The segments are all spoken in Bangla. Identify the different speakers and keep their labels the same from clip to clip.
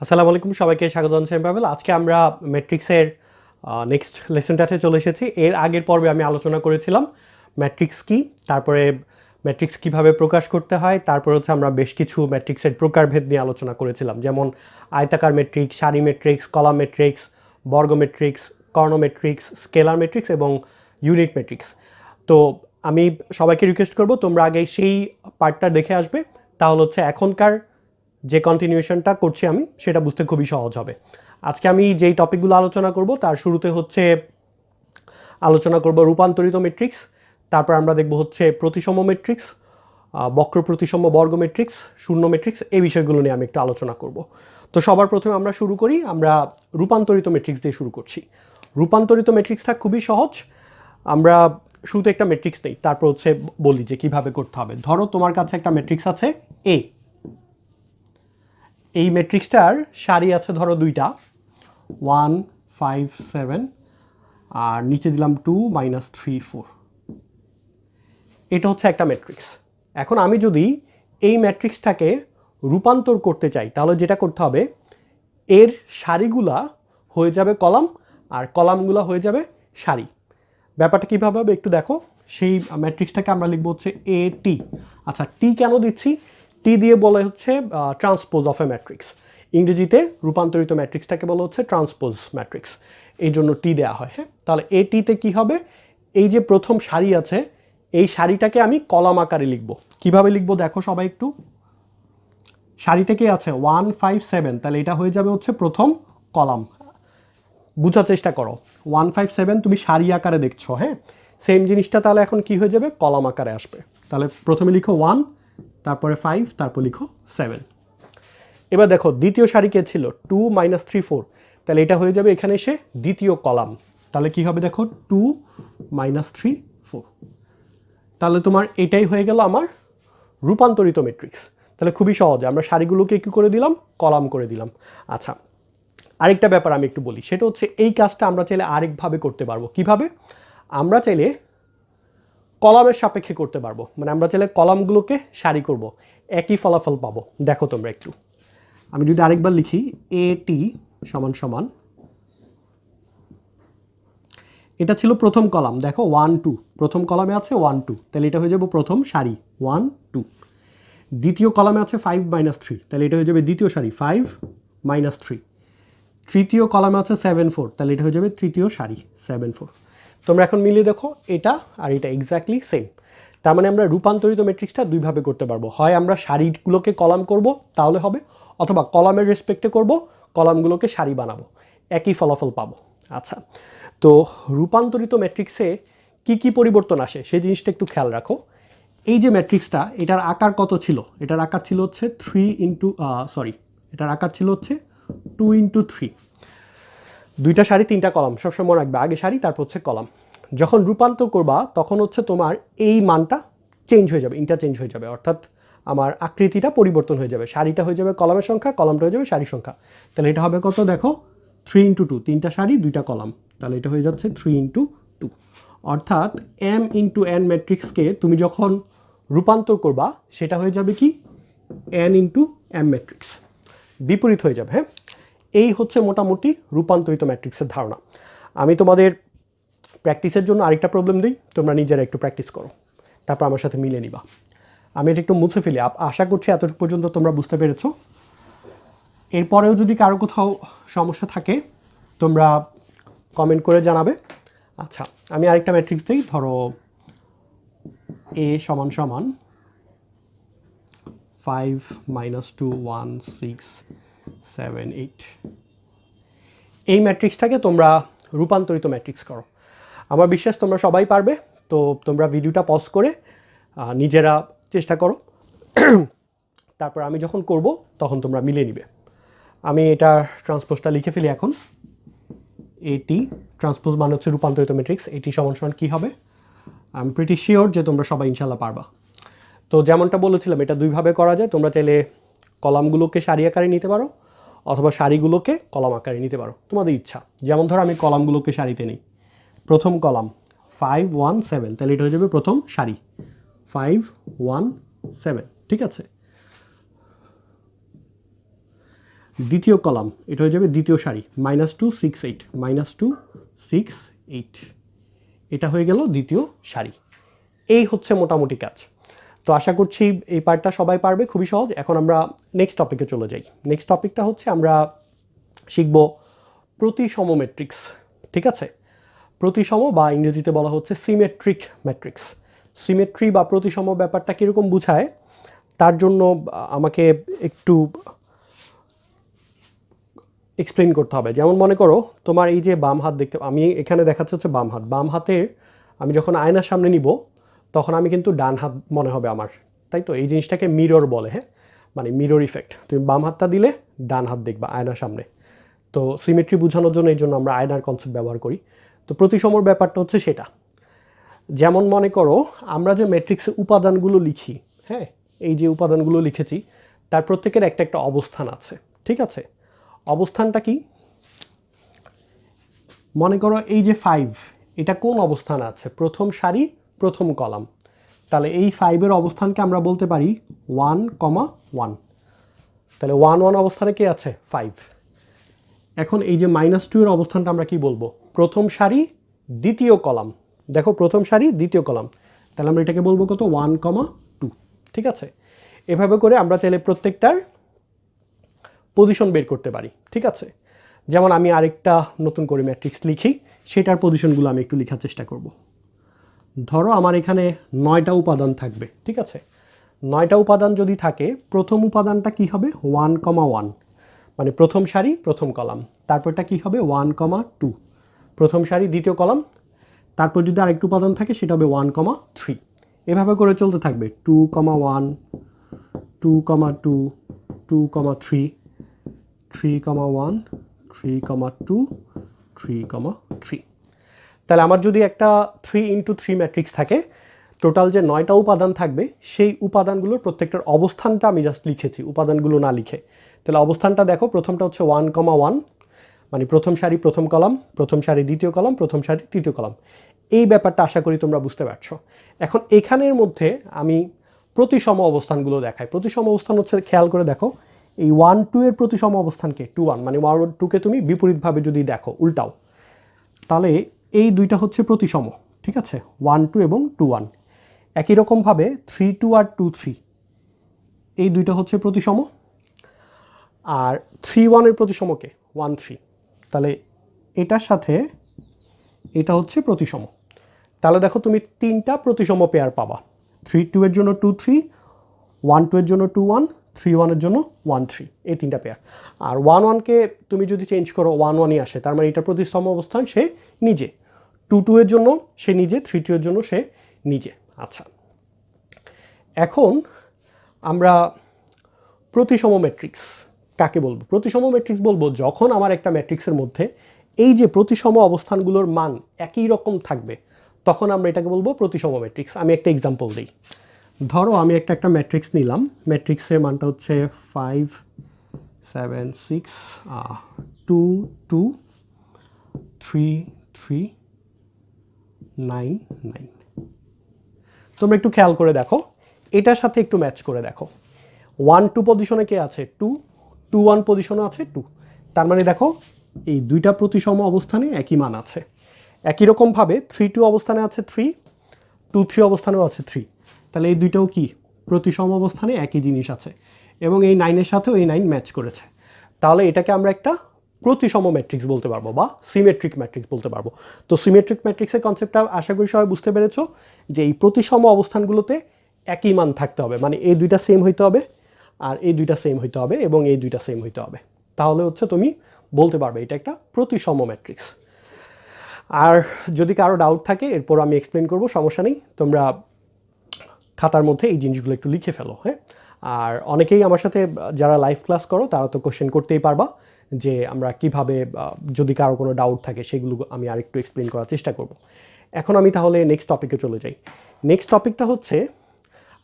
Speaker 1: আসসালামু আলাইকুম, সবাইকে স্বাগত জানাচ্ছি আমি পাবেল। আজকে আমরা ম্যাট্রিক্সের নেক্সট লেসনটাতে চলে এসেছি। এর আগের পর্বে আমি আলোচনা করেছিলাম ম্যাট্রিক্স কি, তারপরে ম্যাট্রিক্স কিভাবে প্রকাশ করতে হয়, তারপর হচ্ছে আমরা বেশ কিছু ম্যাট্রিক্সের প্রকারভেদ নিয়ে আলোচনা করেছিলাম, যেমন আয়তাকার ম্যাট্রিক্স, সারি ম্যাট্রিক্স, কলাম ম্যাট্রিক্স, বর্গ ম্যাট্রিক্স, কর্ণ ম্যাট্রিক্স, স্কেলার ম্যাট্রিক্স এবং ইউনিট ম্যাট্রিক্স। তো আমি সবাইকে রিকোয়েস্ট করব তোমরা আগে সেই পার্টটা দেখে আসবে, তাহলে হচ্ছে এখনকার যে কন্টিনিউশনটা করছি আমি সেটা বুঝতে খুবই সহজ হবে। আজকে আমি যেই টপিকগুলো আলোচনা করব তার শুরুতে হচ্ছে আলোচনা করব রূপান্তরিত ম্যাট্রিক্স, তারপর আমরা দেখব হচ্ছে প্রতিসম ম্যাট্রিক্স, বক্র প্রতিসম বর্গ ম্যাট্রিক্স, শূন্য ম্যাট্রিক্স, এই বিষয়গুলো নিয়ে আমি একটু আলোচনা করব। তো সবার প্রথমে আমরা শুরু করি, আমরা রূপান্তরিত ম্যাট্রিক্স দিয়ে শুরু করছি। রূপান্তরিত ম্যাট্রিক্সটা খুবই সহজ। আমরা শুরুতে একটা ম্যাট্রিক্স নেই, তারপর হচ্ছে বলি যে কিভাবে করতে হবে। ধরো তোমার কাছে একটা ম্যাট্রিক্স আছে এ, এই ম্যাট্রিক্সটার সারি আছে ধরো দুইটা, 1 5 7, আর নিচে দিলাম 2 -3 4। এটা হচ্ছে একটা ম্যাট্রিক্স। এখন আমি যদি এই ম্যাট্রিক্সটাকে রূপান্তর করতে চাই, তাহলে যেটা করতে হবে, এর সারিগুলা হয়ে যাবে কলাম আর কলামগুলো হয়ে যাবে সারি। ব্যাপারটা কীভাবে হবে একটু দেখো। সেই ম্যাট্রিক্সটাকে আমরা লিখবো হচ্ছে এ টি। আচ্ছা, টি কেন দিচ্ছি? টি দিয়ে বলে হচ্ছে ট্রান্সপোজ অফ এ ম্যাট্রিক্স। ইংরেজিতে রূপান্তরিত ম্যাট্রিক্সটাকে বলা হচ্ছে ট্রান্সপোজ ম্যাট্রিক্স, এই জন্য টি দেওয়া হয়। হ্যাঁ, তাহলে এ টিতে কী হবে, এই যে প্রথম সারি আছে এই সারিটাকে আমি কলাম আকারে লিখব। কিভাবে লিখব দেখো সবাই একটু। সারি থেকে আছে 1 5 7, তাহলে এটা হয়ে যাবে হচ্ছে প্রথম কলাম। বোঝার চেষ্টা করো, 1 5 7 তুমি সারি আকারে দেখছো, হ্যাঁ, সেম জিনিসটা তাহলে এখন কি হয়ে যাবে, কলাম আকারে আসবে। তাহলে প্রথমে লিখো 1, তারপরে 5, তারপর লিখো 7। এবার দেখো দ্বিতীয় সারি কে ছিল 2 -3 4, তাহলে এটা হয়ে যাবে এখানে এসে দ্বিতীয় কলাম। তাহলে কি হবে দেখো 2 -3 4। তাহলে তোমার এটাই হয়ে গেল আমার রূপান্তরিত ম্যাট্রিক্স। তাহলে খুবই সহজে আমরা সারিগুলোকে কি করে দিলাম, কলাম করে দিলাম। আচ্ছা, আরেকটা ব্যাপার আমি একটু বলি, সেটা হচ্ছে এই কাজটা আমরা চাইলে আরেকভাবে করতে পারবো। কিভাবে? আমরা চাইলে কলামের সাপেক্ষে করতে পারবো, মানে আমরা চাইলে কলামগুলোকে সারি করব, একই ফলাফল পাবো। দেখো তোমরা একটু, আমি যদি আরেকবার লিখি এ টি সমান সমান, এটা ছিল প্রথম কলাম, দেখো 1 2, প্রথম কলামে আছে 1 2, তাহলে এটা হয়ে যাবে প্রথম সারি 1 2। দ্বিতীয় কলামে আছে 5 -3, তাহলে এটা হয়ে যাবে দ্বিতীয় সারি 5 -3। তৃতীয় কলামে আছে 7 4, তাহলে এটা হয়ে যাবে তৃতীয় সারি 7 4। তোমরা এখন মিলিয়ে দেখো, এটা আর এটা এক্স্যাক্টলি সেম। তার মানে আমরা রূপান্তরিত ম্যাট্রিক্সটা দুইভাবে করতে পারবো, হয় আমরা সারিগুলোকে কলাম করব তাহলে হবে, অথবা কলামের রেসপেক্টে করব, কলামগুলোকে সারি বানাবো, একই ফলাফল পাবো। আচ্ছা, তো রূপান্তরিত ম্যাট্রিক্সে কি কি পরিবর্তন আসে সেই জিনিসটা একটু খেয়াল রাখো। এই যে ম্যাট্রিক্সটা, এটার আকার কত ছিল? এটার আকার ছিল হচ্ছে 3 ইন্টু এটার আকার ছিল হচ্ছে 2 ইন্টু 3। দুইটা সারি তিনটা কলাম, সবসময় মনে রাখবে, আগে সারি তারপর হচ্ছে কলাম। যখন রূপান্তর করবা তখন হচ্ছে তোমার এই মানটা চেঞ্জ হয়ে যাবে, ইন্টারচেঞ্জ হয়ে যাবে, অর্থাৎ আমার আকৃতিটা পরিবর্তন হয়ে যাবে। সারিটা হয়ে যাবে কলামের সংখ্যা, কলামটা হয়ে যাবে সারির সংখ্যা। তাহলে এটা হবে কত দেখো, 3 ইন্টু 2, তিনটা সারি দুইটা কলাম, তাহলে এটা হয়ে যাচ্ছে 3 ইন্টু 2। অর্থাৎ এম ইন্টু এন ম্যাট্রিক্সকে তুমি যখন রূপান্তর করবা সেটা হয়ে যাবে কি, এন ইন্টু এম ম্যাট্রিক্স, বিপরীত হয়ে যাবে। হ্যাঁ, এই হচ্ছে মোটামুটি রূপান্তরিত ম্যাট্রিক্সের ধারণা। আমি তোমাদের প্র্যাকটিসের জন্য আরেকটা প্রবলেম দিই, তোমরা নিজেরা একটু প্র্যাকটিস করো, তারপর আমার সাথে মিলে নিবা। আমি এটা একটু মুছে ফেলি, আশা করছি এতটুকু পর্যন্ত তোমরা বুঝতে পেরেছো। এরপরেও যদি কারো কোথাও সমস্যা থাকে তোমরা কমেন্ট করে জানাবে। আচ্ছা, আমি আরেকটা ম্যাট্রিক্স দিই, ধরো এ সমান সমান 5 -2 1 6 7 8। এই ম্যাট্রিক্সটাকে তোমরা রূপান্তরিত ম্যাট্রিক্স করো। আমার বিশ্বাস তোমরা সবাই পারবে। তো তোমরা ভিডিওটা পজ করে নিজেরা চেষ্টা করো, তারপর আমি যখন করব তখন তোমরা মিলে নিবে। আমি এটা ট্রান্সপোজটা লিখে ফেলি এখন। এটি ট্রান্সপোজ মানে হচ্ছে রূপান্তরিত ম্যাট্রিক্স। এটি সমান সমান কী হবে? আই এম প্রিটি শিওর যে তোমরা সবাই ইনশাল্লাহ পারবা। তো যেমনটা বলেছিলাম, এটা দুইভাবে করা যায়। তোমরা চাইলে কলামগুলোকে সারি আকারে নিতে পারো, অথবা সারিগুলোকে কলাম আকারে নিতে পারো, তোমাদের ইচ্ছা। যেমন ধরো আমি কলামগুলোকে সারিতে নিই, প্রথম কলাম 5 1 7, তাহলে এটা হয়ে যাবে প্রথম সারি 5 1 7, ঠিক আছে। দ্বিতীয় কলাম এটা হয়ে যাবে দ্বিতীয় সারি -2 6 8 -2 6 8 এটা হয়ে গেল দ্বিতীয় সারি। এই হচ্ছে মোটামুটি কাজ। তো আশা করছি এই পার্টটা সবাই পারবে, খুবই সহজ। এখন আমরা নেক্সট টপিকে চলে যাই। নেক্সট টপিকটা হচ্ছে আমরা শিখব প্রতিসম ম্যাট্রিক্স। ঠিক আছে, প্রতিসম বা ইংরেজিতে বলা হচ্ছে সিমেট্রিক ম্যাট্রিক্স। সিমেট্রি বা প্রতিসম ব্যাপারটা কীরকম বোঝায় তার জন্য আমাকে একটু এক্সপ্লেন করতে হবে। যেমন মনে করো তোমার এই যে বাম হাত দেখতে, আমি এখানে দেখাচ্ছে হচ্ছে বাম হাত। বাম হাতের আমি যখন আয়নার সামনে নিব তখন আমি কিন্তু ডান হাত মনে হবে আমার, তাই তো? এই জিনিসটাকে মিরর বলে, হ্যাঁ, মানে মিরর ইফেক্ট। তুমি বাম হাতটা দিলে ডান হাত দেখবা আয়নার সামনে। তো সিমেট্রি বোঝানোর জন্য এই জন্য আমরা আয়নার কনসেপ্ট ব্যবহার করি। তো প্রতিসমর ব্যাপারটা হচ্ছে সেটা। যেমন মনে করো আমরা যে ম্যাট্রিক্সের উপাদানগুলো লিখি, হ্যাঁ, এই যে উপাদানগুলো লিখেছি তার প্রত্যেকের একটা একটা অবস্থান আছে। ঠিক আছে, অবস্থানটা কি? মনে করো এই যে 5, এটা কোন অবস্থান আছে? প্রথম সারি প্রথম কলাম। তাহলে এই 5-এর অবস্থানকে আমরা বলতে পারি 1, 1। তাহলে 1 1 অবস্থানে কে আছে? 5। এখন এই যে -2 এর অবস্থানটা আমরা কি বলবো? প্রথম সারি দ্বিতীয় কলাম। দেখো প্রথম সারি দ্বিতীয় কলাম, তাহলে আমরা এটাকে বলবো কত? 1, 2। ঠিক আছে, এভাবে করে আমরা চাইলে প্রত্যেকটার পজিশন বের করতে পারি। ঠিক আছে, যেমন আমি আরেকটা নতুন করে ম্যাট্রিক্স লিখি, সেটার পজিশনগুলো আমি একটু লেখার চেষ্টা করব। ধরো আমার এখানে 9টা উপাদান থাকবে। ঠিক আছে, 9টা উপাদান যদি থাকে, প্রথম উপাদানটা কি হবে? 1, 1, মানে প্রথম সারি প্রথম কলাম। তারপরটা কি হবে? 1, 2, প্রথম সারি দ্বিতীয় কলাম। তারপর যদি আরেকটু উপাদান থাকে সেটা হবে 1, 3। এভাবে করে চলতে থাকবে 2, 1, 2, 2, 2, 3, 3, 1, 3, 2, 3, 3। তাহলে আমার যদি একটা 3x3 ম্যাট্রিক্স থাকে, টোটাল যে 9টা উপাদান থাকবে সেই উপাদানগুলোর প্রত্যেকটার অবস্থানটা আমি জাস্ট লিখেছি, উপাদানগুলো না লিখে। তাহলে অবস্থানটা দেখো, প্রথমটা হচ্ছে 1, 1, মানে প্রথম সারি প্রথম কলাম, প্রথম সারি দ্বিতীয় কলাম, প্রথম সারি তৃতীয় কলাম। এই ব্যাপারটা আশা করি তোমরা বুঝতে পারছো। এখন এখানের মধ্যে আমি প্রতিসম অবস্থানগুলো দেখাই। প্রতিসম অবস্থান হচ্ছে, খেয়াল করে দেখো, এই 1, 2 এর প্রতিসম অবস্থানকে 2, 1, মানে 1, 2কে তুমি বিপরীতভাবে যদি দেখো, উল্টাও, তাহলে এই দুইটা হচ্ছে প্রতিসম। ঠিক আছে, 1, 2 এবং 2, 1। একই রকমভাবে 3, 2 আর 2, 3, এই দুইটা হচ্ছে প্রতিসম। আর 3, 1 এর প্রতিসমকে 1, 3, তাহলে এটার সাথে এটা হচ্ছে প্রতিসম। তাহলে দেখো তুমি 3টা প্রতিসম পেয়ার পাবা। 3, 2 এর জন্য 2, 3, 1, 2 এর জন্য 2, 1, 3, 1 এর জন্য 1, 3, এই 3টা পেয়ার। আর 1, 1কে তুমি যদি চেঞ্জ করো 1, 1ই আসে, তার মানে এটা প্রতিসম অবস্থান সে নিজে। 2, 2 এর জন্য সে নিজে, 3, 2 এর জন্য সে নিজে। আচ্ছা, এখন আমরা প্রতিসম ম্যাট্রিক্স কাকে বলবো? প্রতিসম ম্যাট্রিক্স বলবো যখন আমার একটা ম্যাট্রিক্সের মধ্যে এই যে প্রতিসম অবস্থানগুলোর মান একই রকম থাকবে, তখন আমরা এটাকে বলবো প্রতিসম ম্যাট্রিক্স। আমি একটা এক্সাম্পল দিই। ধরো আমি একটা ম্যাট্রিক্স নিলাম, ম্যাট্রিক্সের মানটা হচ্ছে 5, 7, 6, 2, 2, 3, 3, 9, 9। তোমরা একটু খেয়াল করে দেখো, এটার সাথে একটু ম্যাচ করে দেখো। 1, 2 পজিশনে কে আছে? 2, 2, 1 পজিশনে আছে 2। তার মানে দেখো এই দুইটা প্রতিসম অবস্থানে একই মান আছে। একই রকমভাবে 3, 2 অবস্থানে আছে 3, 2, 3 অবস্থানেও আছে 3। তাহলে এই দুইটাও কি প্রতিসম অবস্থানে একই জিনিস আছে, এবং এই 9-এর সাথেও এই 9 ম্যাচ করেছে। তাহলে এটাকে আমরা একটা প্রতিসম ম্যাট্রিক্স বলতে পারবো বা সিমেট্রিক ম্যাট্রিক্স বলতে পারবো। তো সিমেট্রিক ম্যাট্রিক্সের কনসেপ্টটা আশা করি সবাই বুঝতে পেরেছো, যে এই প্রতিসম অবস্থানগুলোতে একই মান থাকতে হবে, মানে এই দুইটা সেম হইতে হবে, আর এই দুইটা সেম হইতে হবে, এবং এই দুইটা সেম হইতে হবে। তাহলে হচ্ছে তুমি বলতে পারবে এটা একটা প্রতিসম ম্যাট্রিক্স। আর যদি কারো ডাউট থাকে এরপর আমি এক্সপ্লেন করব, সমস্যা নেই। তোমরা খাতার মধ্যে এই জিনিসগুলো একটু লিখে ফেলো, হ্যাঁ। আর অনেকেই আমার সাথে যারা লাইভ ক্লাস করো তারা তো কোশ্চেন করতেই পারবা, যে আমরা কিভাবে, যদি কারো কোনো ডাউট থাকে সেগুলো আমি আরেকটু এক্সপ্লেন করার চেষ্টা করব। এখন আমি তাহলে নেক্সট টপিকে চলে যাই। নেক্সট টপিকটা হচ্ছে,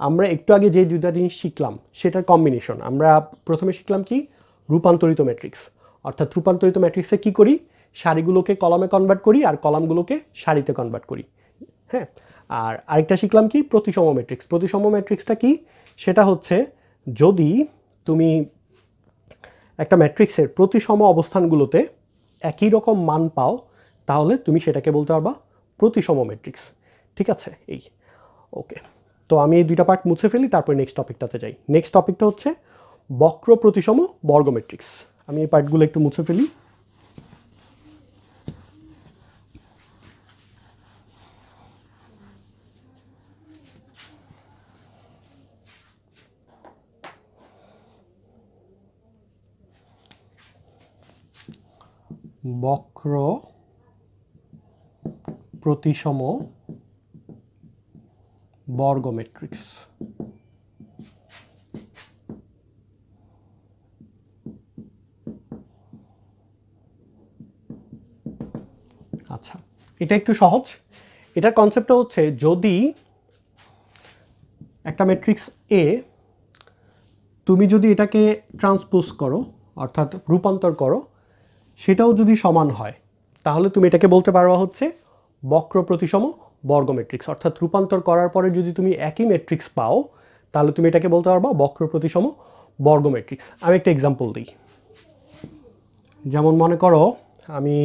Speaker 1: আমরা একটু আগে যে দুইটা জিনিস শিখলাম সেটার কম্বিনেশন। আমরা প্রথমে শিখলাম কি? রূপান্তরিত ম্যাট্রিক্স। অর্থাৎ রূপান্তরিত ম্যাট্রিক্সে কি করি? সারিগুলোকে কলামে কনভার্ট করি আর কলামগুলোকে সারিতে কনভার্ট করি, হ্যাঁ। আর আরেকটা শিখলাম কি? প্রতিসম ম্যাট্রিক্স। প্রতিসম ম্যাট্রিক্সটা কি? সেটা হচ্ছে, যদি তুমি একটা ম্যাট্রিক্সের প্রতিসম অবস্থানগুলোতে একই রকম মান পাও, তাহলে তুমি সেটাকে বলতে পারবা প্রতিসম ম্যাট্রিক্স। ঠিক আছে, এই ওকে। তো আমি এই দুইটা পার্ট মুছে ফেলি, তারপরে নেক্সট টপিকটাতে যাই। নেক্সট টপিকটা হচ্ছে বক্র প্রতিসম বর্গ ম্যাট্রিক্স। আমি এই পার্টগুলো একটু মুছে ফেলি। বক্র প্রতিসম বর্গ ম্যাট্রিক্স। আচ্ছা, এটা একটু সহজ। এটার কনসেপ্টটা হচ্ছে, যদি একটা ম্যাট্রিক্স এ তুমি যদি এটাকে ট্রান্সপোজ করো, অর্থাৎ রূপান্তর করো, সেটাও যদি সমান হয়, তাহলে তুমি এটাকে বলতে পারবা হচ্ছে বক্র প্রতিসম বর্গ ম্যাট্রিক্স। অর্থাৎ রূপান্তর করার পরে যদি তুমি একই ম্যাট্রিক্স পাও, তাহলে তুমি এটাকে বলতে পারবা বক্র প্রতিসম বর্গ ম্যাট্রিক্স। আমি একটা এক্সাম্পল দিই। যেমন মনে করো, আমি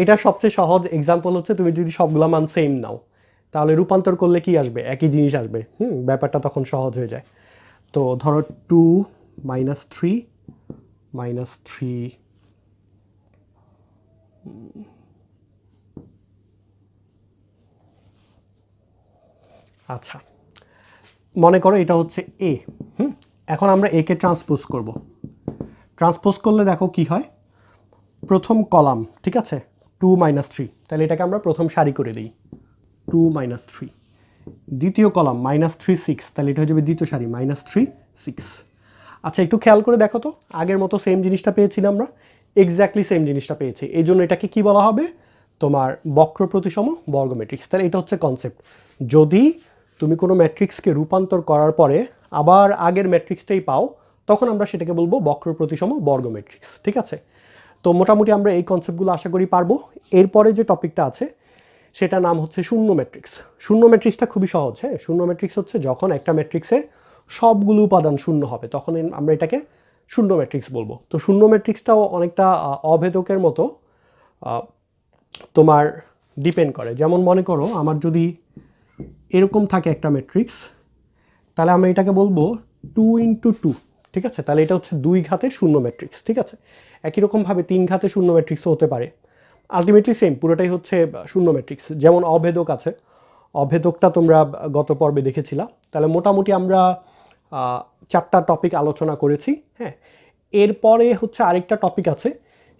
Speaker 1: এটা সবচেয়ে সহজ এক্সাম্পল হচ্ছে, তুমি যদি সবগুলা মান সেম নাও, তাহলে রূপান্তর করলে কি আসবে? একই জিনিস আসবে। ব্যাপারটা তখন সহজ হয়ে যায়। তো ধরো 2 - 3 -3 আচ্ছা, মনে করো এটা হচ্ছে এ। এখন আমরা এ কে ট্রান্সপোজ করব। ট্রান্সপোজ করলে দেখো কি হয়, প্রথম কলাম, ঠিক আছে, 2 - 3, তাহলে এটাকে আমরা প্রথম সারি করে দিই, 2 - 3। দ্বিতীয় কলাম -3 6, তাহলে এটা হয়ে যাবে দ্বিতীয় সারি, -3 6। আচ্ছা, একটু খেয়াল করে দেখো তো, আগের মতো সেম জিনিসটা পেয়েছিলাম আমরা, এক্স্যাক্টলি সেম জিনিসটা পেয়েছি। এই জন্য এটাকে কি বলা হবে? তোমার বক্র প্রতিসম বর্গ ম্যাট্রিক্স। তাহলে এটা হচ্ছে কনসেপ্ট। যদি তুমি কোনো ম্যাট্রিক্সকে রূপান্তর করার পরে আবার আগের ম্যাট্রিক্সটাই পাও, তখন আমরা সেটাকে বলবো বক্র প্রতিসম বর্গ ম্যাট্রিক্স। ঠিক আছে, তো মোটামুটি আমরা এই কনসেপ্টগুলো আশা করি পারবো। এরপরে যে টপিকটা আছে সেটা নাম হচ্ছে শূন্য ম্যাট্রিক্স। শূন্য ম্যাট্রিক্সটা খুবই সহজ। হ্যাঁ, শূন্য ম্যাট্রিক্স হচ্ছে যখন একটা ম্যাট্রিক্সের সবগুলো উপাদান শূন্য হবে, তখন আমরা এটাকে শূন্য ম্যাট্রিক্স বলবো। তো শূন্য ম্যাট্রিক্সটাও অনেকটা অভেদকের মতো তোমার ডিপেন্ড করে। যেমন মনে করো, আমার যদি এরকম থাকে একটা ম্যাট্রিক্স, তাহলে আমি এটাকে বলবো 2 × 2। ঠিক আছে, তাহলে এটা হচ্ছে 2 ঘাতের শূন্য ম্যাট্রিক্স। ঠিক আছে, একই রকমভাবে 3 ঘাতের শূন্য ম্যাট্রিক্সও হতে পারে। আলটিমেটলি সেম, পুরোটাই হচ্ছে শূন্য ম্যাট্রিক্স। যেমন অভেদক আছে, অভেদকটা তোমরা গত পর্বে দেখেছিলা। তাহলে মোটামুটি আমরা 4টা টপিক আলোচনা করেছি। হ্যাঁ, এরপরে হচ্ছে আরেকটা টপিক আছে,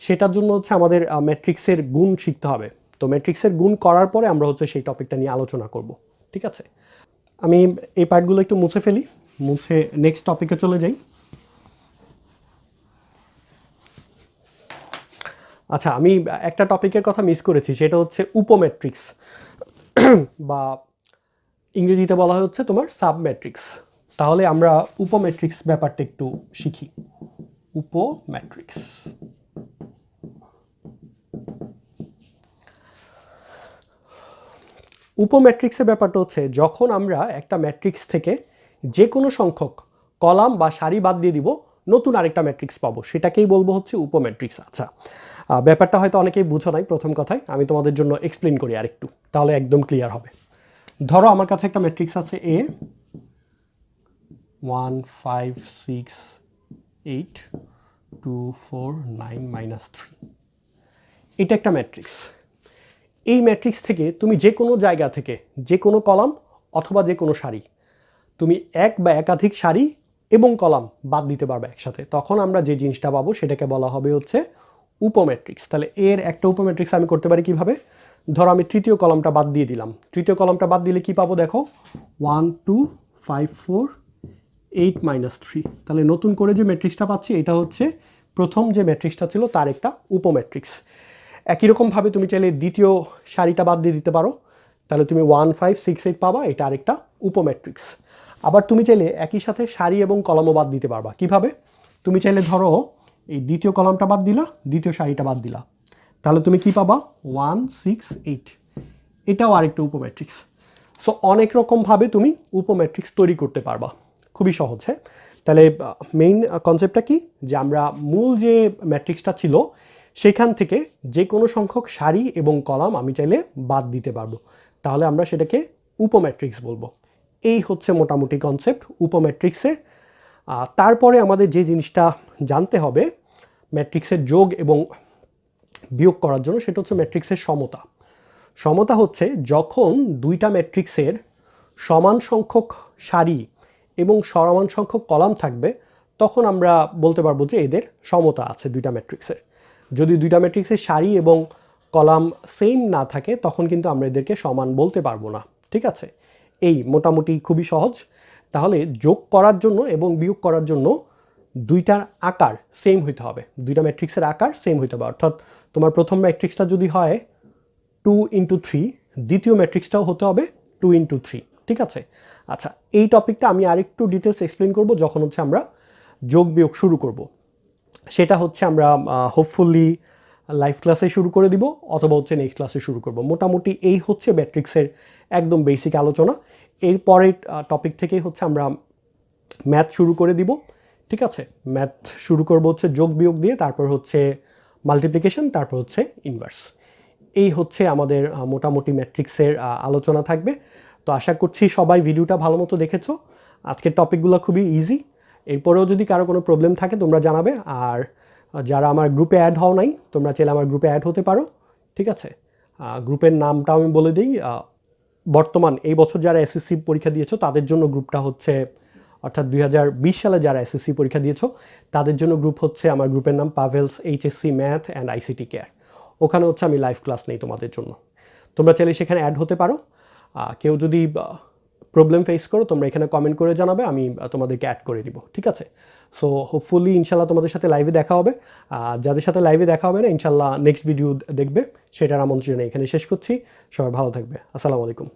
Speaker 1: সেটার জন্য হচ্ছে আমাদের ম্যাট্রিক্সের গুণ শিখতে হবে। তো ম্যাট্রিক্সের গুণ করার পরে আমরা হচ্ছে সেই টপিকটা নিয়ে আলোচনা করব। ঠিক আছে, আমি এই পার্টগুলো একটু মুছে ফেলি, মুছে নেক্সট টপিকে চলে যাই। আচ্ছা, আমি একটা টপিকের কথা মিস করেছি, সেটা হচ্ছে উপম্যাট্রিক্স, বা ইংরেজিতে বলা হচ্ছে তোমার সাবম্যাট্রিক্স। তাহলে আমরা উপম্যাট্রিক্স ব্যাপারটা একটু শিখি। উপম্যাট্রিক্স, উপম্যাট্রিক্সের ব্যাপারটা হচ্ছে, যখন আমরা একটা ম্যাট্রিক্স থেকে যে কোনো সংখ্যক কলাম বা সারি বাদ দিয়ে দিব, নতুন আরেকটা ম্যাট্রিক্স পাবো, সেটাকেই বলবো হচ্ছে উপম্যাট্রিক্স। আচ্ছা, ব্যাপারটা হয়তো অনেকেই বুঝো নাই প্রথম কথায়, আমি তোমাদের জন্য এক্সপ্লেন করি আরেকটু, তাহলে একদম ক্লিয়ার হবে। ধরো আমার কাছে একটা ম্যাট্রিক্স আছে এ, 1 5 6 8 2 4 9 -3। এটা একটা ম্যাট্রিক্স। এই ম্যাট্রিক্স থেকে তুমি যে কোনো জায়গা থেকে যে কোনো কলাম অথবা যে কোনো সারি, তুমি এক বা একাধিক সারি এবং কলাম বাদ দিতে পারবে একসাথে, তখন আমরা যে জিনিসটা পাবো সেটাকে বলা হবে হচ্ছে উপম্যাট্রিক্স। তাহলে এর একটা উপম্যাট্রিক্স আমি করতে পারি কিভাবে? ধরো আমি তৃতীয় কলামটা বাদ দিয়ে দিলাম। তৃতীয় কলামটা বাদ দিলে কি পাবো দেখো, 1 2 5 4 8 -3। তাহলে নতুন করে যে ম্যাট্রিক্সটা পাচ্ছি, এটা হচ্ছে প্রথম যে ম্যাট্রিক্সটা ছিল তার একটা উপম্যাট্রিক্স। একই রকমভাবে তুমি চাইলে দ্বিতীয় সারিটা বাদ দিয়ে দিতে পারো, তাহলে তুমি 1 5 6 8 পাবা, এটা আরেকটা উপম্যাট্রিক্স। আবার তুমি চাইলে একই সাথে সারি এবং কলামও বাদ দিতে পারবা। কিভাবে? তুমি চাইলে ধরো এই দ্বিতীয় কলামটা বাদ দিলা, দ্বিতীয় সারিটা বাদ দিলা, তাহলে তুমি কি পাবা? 1 6 8। এটাও আরেকটা উপম্যাট্রিক্স। সো অনেক রকমভাবে তুমি উপম্যাট্রিক্স তৈরি করতে পারবা, খুবই সহজ। হ্যাঁ, তাহলে মেইন কনসেপ্টটা কি, যে আমরা মূল যে ম্যাট্রিক্সটা ছিল সেখান থেকে যে কোনো সংখ্যক সারি এবং কলাম আমি চাইলে বাদ দিতে পারবো, তাহলে আমরা সেটাকে উপম্যাট্রিক্স বলবো। এই হচ্ছে মোটামুটি কনসেপ্ট উপম্যাট্রিক্সের। তারপরে আমাদের যে জিনিসটা জানতে হবে ম্যাট্রিক্সের যোগ এবং বিয়োগ করার জন্য, সেটা হচ্ছে ম্যাট্রিক্সের সমতা। সমতা হচ্ছে যখন দুইটা ম্যাট্রিক্সের সমান সংখ্যক সারি এবং সমান সংখ্যক কলাম থাকবে, তখন আমরা বলতে পারবো যে এদের সমতা আছে দুইটা ম্যাট্রিক্সের। যদি দুইটা ম্যাট্রিক্সের সারি এবং কলাম সেম না থাকে, তখন কিন্তু আমরা এদেরকে সমান বলতে পারবো না। ঠিক আছে, এই মোটামুটি খুবই সহজ। তাহলে যোগ করার জন্য এবং বিয়োগ করার জন্য দুইটার আকার সেম হইতে হবে, দুইটা ম্যাট্রিক্সের আকার সেম হইতে হবে। অর্থাৎ তোমার প্রথম ম্যাট্রিক্সটা যদি হয় 2x3, দ্বিতীয় ম্যাট্রিক্সটাও হতে হবে 2x3। ঠিক আছে, আচ্ছা এই টপিকটা আমি আরেকটু ডিটেলস এক্সপ্লেন করব যখন হচ্ছে আমরা যোগ বিয়োগ শুরু করব। সেটা হচ্ছে আমরা হোপফুলি লাইভ ক্লাসে শুরু করে দিব, অথবা হচ্ছে নেক্সট ক্লাসে শুরু করব। মোটামুটি এই হচ্ছে ম্যাট্রিক্সের একদম বেসিক আলোচনা। এরপরের টপিক থেকেই হচ্ছে আমরা ম্যাথ শুরু করে দিব। ঠিক আছে, ম্যাথ শুরু করব হচ্ছে যোগ বিয়োগ দিয়ে, তারপর হচ্ছে মাল্টিপ্লিকেশন, তারপর হচ্ছে ইনভার্স। এই হচ্ছে আমাদের মোটামুটি ম্যাট্রিক্সের আলোচনা থাকবে। তো আশা করছি সবাই ভিডিওটা ভালো মতো দেখেছো। আজকের টপিকগুলো খুবই ইজি। এরপরেও যদি কারো কোনো প্রবলেম থাকে তোমরা জানাবে। আর যারা আমার গ্রুপে অ্যাড হও নাই, তোমরা চাইলে আমার গ্রুপে অ্যাড হতে পারো। ঠিক আছে, গ্রুপের নামটা আমি বলে দিই। বর্তমান এই বছর যারা এসএসসি পরীক্ষা দিয়েছো তাদের জন্য গ্রুপটা হচ্ছে, অর্থাৎ 2020 সালে যারা এসএসসি পরীক্ষা দিয়েছো তাদের জন্য গ্রুপ হচ্ছে, আমার গ্রুপের নাম Pavel's HSC math and ICT care. ওখানে হচ্ছে আমি লাইভ ক্লাস নেই তোমাদের জন্য, তোমরা চাইলে সেখানে অ্যাড হতে পারো। কেউ যদি প্রবলেম ফেস করো তোমরা এখানে কমেন্ট করে জানাবে, আমি তোমাদেরকে অ্যাড করে দিব। ঠিক আছে, সো হোপফুলি ইনশাল্লাহ তোমাদের সাথে লাইভে দেখা হবে। যাদের সাথে লাইভে দেখা হবে না, ইনশাল্লাহ নেক্সট ভিডিও দেখবে, সেটার আমন্ত্রণ এখানে শেষ করছি। সবাই ভালো থাকবে, আসসালামু আলাইকুম।